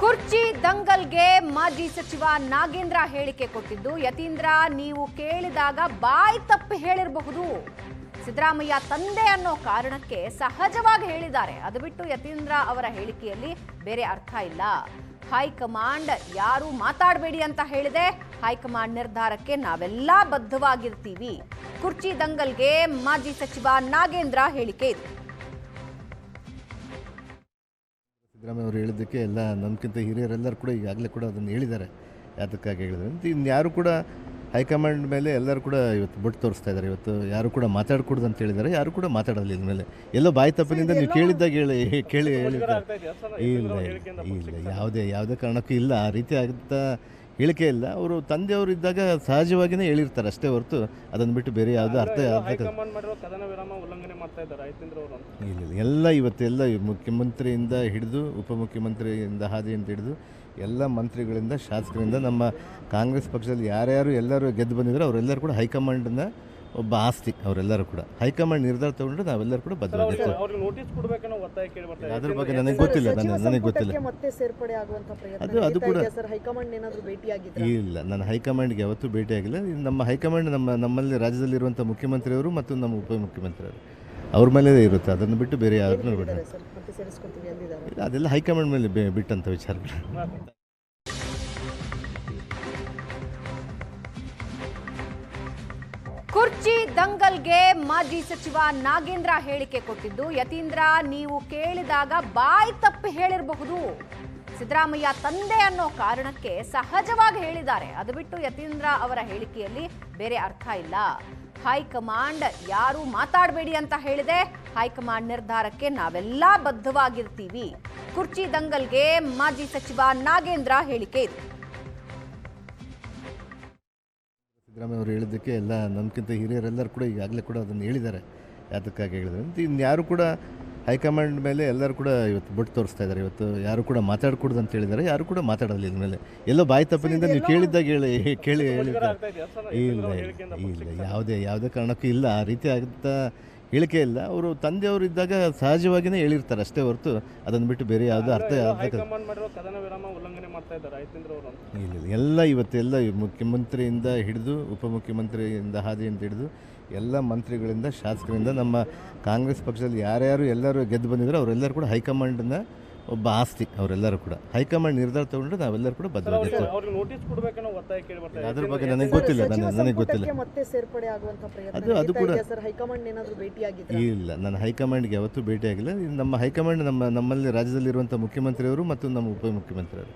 ಕುರ್ಚಿ ದಂಗಲ್ಗೆ ಮಾಜಿ ಸಚಿವ ನಾಗೇಂದ್ರ ಹೇಳಿಕೆ ಕೊಟ್ಟಿದ್ದು ಯತೀಂದ್ರ ನೀವು ಕೇಳಿದಾಗ ಬಾಯಿ ತಪ್ಪಿ ಹೇಳಿರಬಹುದು. ಸಿದ್ದರಾಮಯ್ಯ ತಂದೆ ಅನ್ನೋ ಕಾರಣಕ್ಕೆ ಸಹಜವಾಗಿ ಹೇಳಿದ್ದಾರೆ. ಅದು ಬಿಟ್ಟು ಯತೀಂದ್ರ ಅವರ ಹೇಳಿಕೆಯಲ್ಲಿ ಬೇರೆ ಅರ್ಥ ಇಲ್ಲ. ಹೈಕಮಾಂಡ್ ಯಾರು ಮಾತಾಡಬೇಡಿ ಅಂತ ಹೇಳಿದೆ. ಹೈಕಮಾಂಡ್ ನಿರ್ಧಾರಕ್ಕೆ ನಾವೆಲ್ಲ ಬದ್ಧವಾಗಿರ್ತೀವಿ. ಕುರ್ಚಿ ದಂಗಲ್ಗೆ ಮಾಜಿ ಸಚಿವ ನಾಗೇಂದ್ರ ಹೇಳಿಕೆ ಇದು. ಸಿದ್ದರಾಮಯ್ಯ ಅವರು ಹೇಳಿದ್ದಕ್ಕೆ ಎಲ್ಲ ನಮ್ಗಿಂತ ಹಿರಿಯರೆಲ್ಲರೂ ಕೂಡ ಈಗಾಗಲೇ ಕೂಡ ಅದನ್ನು ಹೇಳಿದ್ದಾರೆ. ಯಾತಕ್ಕಾಗಿ ಹೇಳಿದ್ದಾರೆ ಅಂತ ಇನ್ಯಾರು ಕೂಡ ಹೈಕಮಾಂಡ್ ಮೇಲೆ ಎಲ್ಲರೂ ಕೂಡ ಇವತ್ತು ಬೊಟ್ಟು ತೋರಿಸ್ತಾ ಇದ್ದಾರೆ. ಇವತ್ತು ಯಾರು ಕೂಡ ಮಾತಾಡಕೂಡ್ದು ಅಂತ ಹೇಳಿದ್ದಾರೆ. ಯಾರು ಕೂಡ ಮಾತಾಡೋದಿಲ್ಲ ಇದ್ರ ಮೇಲೆ. ಎಲ್ಲೋ ಬಾಯಿ ತಪ್ಪಿನಿಂದ ನೀವು ಕೇಳಿದ್ದಾಗ ಹೇಳಿದ್ದಾರೆ. ಇಲ್ಲ ಯಾವುದೇ ಕಾರಣಕ್ಕೂ ಇಲ್ಲ, ಆ ರೀತಿ ಆಗ್ತಾ ಹೇಳಿಕೆ ಇಲ್ಲ. ಅವರು ತಂದೆಯವರು ಇದ್ದಾಗ ಸಹಜವಾಗಿಯೇ ಹೇಳಿರ್ತಾರೆ ಅಷ್ಟೇ ಹೊರತು ಅದನ್ನು ಬಿಟ್ಟು ಬೇರೆ ಯಾವುದೋ ಅರ್ಥ ಇಲ್ಲ. ಎಲ್ಲ ಇವತ್ತೆಲ್ಲ ಮುಖ್ಯಮಂತ್ರಿಯಿಂದ ಹಿಡಿದು ಉಪಮುಖ್ಯಮಂತ್ರಿಯಿಂದ ಹಾದಿಯಿಂದ ಹಿಡಿದು ಎಲ್ಲ ಮಂತ್ರಿಗಳಿಂದ ಶಾಸಕರಿಂದ ನಮ್ಮ ಕಾಂಗ್ರೆಸ್ ಪಕ್ಷದಲ್ಲಿ ಯಾರ್ಯಾರು ಎಲ್ಲರೂ ಗೆದ್ದು ಬಂದಿದ್ರು ಅವರೆಲ್ಲರೂ ಕೂಡ ಹೈಕಮಾಂಡ್ನ ಒಬ್ಬ ಆಸ್ತಿ. ಅವರೆಲ್ಲರೂ ಕೂಡ ಹೈಕಮಾಂಡ್ ನಿರ್ಧಾರ ತಗೊಂಡ್ರೆ ನಾವೆಲ್ಲರೂ ಕೂಡ ಬದ್ಧವಾಗಿರ್ತೀವಿ. ಅದ್ರ ಬಗ್ಗೆ ನನಗೆ ಗೊತ್ತಿಲ್ಲ. ಅದು ಕೂಡ ಇಲ್ಲ, ನಾನು ಹೈಕಮಾಂಡ್ಗೆ ಯಾವತ್ತೂ ಭೇಟಿಯಾಗಿಲ್ಲ. ನಮ್ಮ ಹೈಕಮಾಂಡ್ ನಮ್ಮಲ್ಲಿ ರಾಜ್ಯದಲ್ಲಿರುವಂಥ ಮುಖ್ಯಮಂತ್ರಿಯವರು ಮತ್ತು ನಮ್ಮ ಉಪಮುಖ್ಯಮಂತ್ರಿಯವರು ಅವ್ರ ಮೇಲೆ ಇರುತ್ತೆ. ಅದನ್ನು ಬಿಟ್ಟು ಬೇರೆ ಯಾರನ್ನೂ ಬಿಡ ಅದೆಲ್ಲ ಹೈಕಮಾಂಡ್ ಮೇಲೆ ಬಿಟ್ಟಂಥ ವಿಚಾರಗಳು. ಕುರ್ಚಿ ದಂಗಲ್ಗೆ ಮಾಜಿ ಸಚಿವ ನಾಗೇಂದ್ರ ಹೇಳಿಕೆ ಕೊಟ್ಟಿದ್ದು ಯತೀಂದ್ರ ನೀವು ಕೇಳಿದಾಗ ಬಾಯಿ ತಪ್ಪಿ ಹೇಳಿರಬಹುದು. ಸಿದ್ದರಾಮಯ್ಯ ತಂದೆ ಅನ್ನೋ ಕಾರಣಕ್ಕೆ ಸಹಜವಾಗಿ ಹೇಳಿದ್ದಾರೆ. ಅದು ಬಿಟ್ಟು ಯತೀಂದ್ರ ಅವರ ಹೇಳಿಕೆಯಲ್ಲಿ ಬೇರೆ ಅರ್ಥ ಇಲ್ಲ. ಹೈಕಮಾಂಡ್ ಯಾರು ಮಾತಾಡಬೇಡಿ ಅಂತ ಹೇಳಿದೆ. ಹೈಕಮಾಂಡ್ ನಿರ್ಧಾರಕ್ಕೆ ನಾವೆಲ್ಲ ಬದ್ಧವಾಗಿರ್ತೀವಿ. ಕುರ್ಚಿ ದಂಗಲ್ಗೆ ಮಾಜಿ ಸಚಿವ ನಾಗೇಂದ್ರ ಹೇಳಿಕೆ ಇದು. ಸಿದ್ದರಾಮಯ್ಯ ಅವರು ಹೇಳಿದ್ದಕ್ಕೆ ಎಲ್ಲ ನಮ್ಗಿಂತ ಹಿರಿಯರೆಲ್ಲರೂ ಕೂಡ ಈಗಾಗಲೇ ಕೂಡ ಅದನ್ನು ಹೇಳಿದ್ದಾರೆ. ಯಾತಕ್ಕಾಗಿ ಹೇಳಿದ್ದಾರೆ ಅಂತ ಇನ್ಯಾರು ಕೂಡ ಹೈಕಮಾಂಡ್ ಮೇಲೆ ಎಲ್ಲರೂ ಕೂಡ ಇವತ್ತು ಬೊಟ್ಟು ತೋರಿಸ್ತಾ ಇದ್ದಾರೆ. ಇವತ್ತು ಯಾರು ಕೂಡ ಮಾತಾಡಕೂಡ್ದು ಅಂತ ಹೇಳಿದ್ದಾರೆ. ಯಾರು ಕೂಡ ಮಾತಾಡೋದಿಲ್ಲ ಇದ್ರ ಮೇಲೆ. ಎಲ್ಲೋ ಬಾಯಿ ತಪ್ಪಿನಿಂದ ನೀವು ಕೇಳಿದಾಗ ಹೇಳಿದ್ದಾರೆ. ಇಲ್ಲ ಯಾವುದೇ ಕಾರಣಕ್ಕೂ ಇಲ್ಲ, ಆ ರೀತಿ ಆಗ್ತಾ ಹೇಳಿಕೆ ಇಲ್ಲ. ಅವರು ತಂದೆಯವರು ಇದ್ದಾಗ ಸಹಜವಾಗಿಯೇ ಹೇಳಿರ್ತಾರೆ ಅಷ್ಟೇ ಹೊರತು ಅದನ್ನು ಬಿಟ್ಟು ಬೇರೆ ಯಾವುದೋ ಅರ್ಥ ಇಲ್ಲ. ಎಲ್ಲ ಇವತ್ತೆಲ್ಲ ಮುಖ್ಯಮಂತ್ರಿಯಿಂದ ಹಿಡಿದು ಉಪಮುಖ್ಯಮಂತ್ರಿಯಿಂದ ಹಾದಿಯಿಂದ ಹಿಡಿದು ಎಲ್ಲ ಮಂತ್ರಿಗಳಿಂದ ಶಾಸಕರಿಂದ ನಮ್ಮ ಕಾಂಗ್ರೆಸ್ ಪಕ್ಷದಲ್ಲಿ ಯಾರ್ಯಾರು ಎಲ್ಲರೂ ಗೆದ್ದು ಬಂದಿದ್ರು ಅವರೆಲ್ಲರೂ ಕೂಡ ಹೈಕಮಾಂಡ್ನ ಒಬ್ಬ ಆಸ್ತಿ. ಅವರೆಲ್ಲರೂ ಕೂಡ ಹೈಕಮಾಂಡ್ ನಿರ್ಧಾರ ತಗೊಂಡ್ರೆ ನಾವೆಲ್ಲರೂ ಕೂಡ ಬದ್ಧವಾಗಿರ್ತೀವಿ. ಅದ್ರ ಬಗ್ಗೆ ನನಗೆ ಗೊತ್ತಿಲ್ಲ. ಅದು ಕೂಡ ಇಲ್ಲ, ನಾನು ಹೈಕಮಾಂಡ್ಗೆ ಯಾವತ್ತೂ ಭೇಟಿಯಾಗಿಲ್ಲ. ನಮ್ಮ ಹೈಕಮಾಂಡ್ ನಮ್ಮಲ್ಲಿ ರಾಜ್ಯದಲ್ಲಿರುವಂಥ ಮುಖ್ಯಮಂತ್ರಿಯವರು ಮತ್ತು ನಮ್ಮ ಉಪಮುಖ್ಯಮಂತ್ರಿಯವರು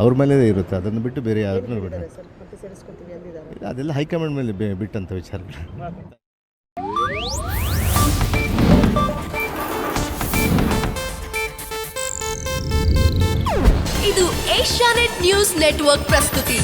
ಅವ್ರ ಮೇಲೆ ಇರುತ್ತೆ. ಅದನ್ನು ಬಿಟ್ಟು ಬೇರೆ ಯಾರನ್ನೂ ಬಿಡ ಅದೆಲ್ಲ ಹೈಕಮಾಂಡ್ ಮೇಲೆ ಬಿಟ್ಟಂಥ ವಿಚಾರಗಳು. ಇದು ಏಷ್ಯಾನೆಟ್ ನ್ಯೂಸ್ ನೆಟ್ವರ್ಕ್ ಪ್ರಸ್ತುತಿ.